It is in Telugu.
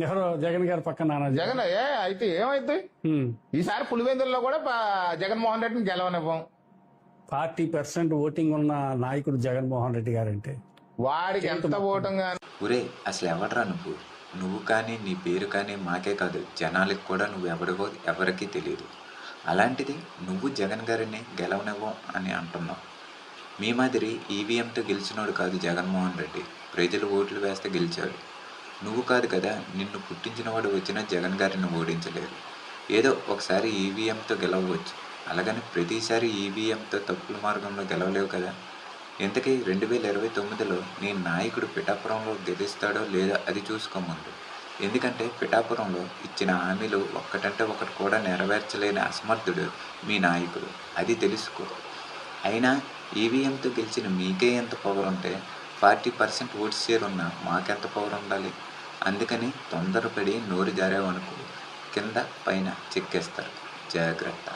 ఎవరో జగన్ గారి పక్కన నానాజీ. జగన్ అయితే ఏమైంది ఈసారి పులివెందుల్లో కూడా జగన్మోహన్ రెడ్డిని గెలవనివ్వం. 40% ఓటింగ్ ఉన్న నాయకుడు జగన్మోహన్ రెడ్డి గారంటే వాడికి ఎంత ఓటం కానీ. ఒరే అసలు ఎవడరా నువ్వు కానీ నీ పేరు కానీ మాకే కాదు జనాలకి కూడా నువ్వు ఎవరికో ఎవరికీ తెలియదు. అలాంటిది నువ్వు జగన్ గారిని గెలవనివ్వం అని అంటున్నావు. మీ మాదిరి ఈవీఎంతో గెలిచినోడు కాదు జగన్మోహన్ రెడ్డి, ప్రజలు ఓట్లు వేస్తే గెలిచాడు. నువ్వు కాదు కదా, నిన్ను పుట్టించిన వాడు వచ్చినా జగన్ గారిని ఓడించలేరు. ఏదో ఒకసారి ఈవీఎంతో గెలవచ్చు, అలాగని ప్రతిసారి ఈవీఎంతో తప్పుల మార్గంలో గెలవలేవు కదా. ఇంతకీ 2029లో నీ నాయకుడు పిఠాపురంలో గెలుస్తాడో లేదో అది చూసుకోమందు. ఎందుకంటే పిఠాపురంలో ఇచ్చిన హామీలు ఒక్కటంటే ఒకటి కూడా నెరవేర్చలేని అసమర్థుడు మీ నాయకుడు, అది తెలుసుకో. అయినా ఈవీఎంతో గెలిచిన మీకే ఎంత పవర్ ఉంటే 40% ఓటు షేర్ ఉన్న మాకెంత పవర్ ఉండాలి. అందుకని తొందరపడి నోరు జారేవనుకో కింద పైన చెక్కేస్తారు, జాగ్రత్త.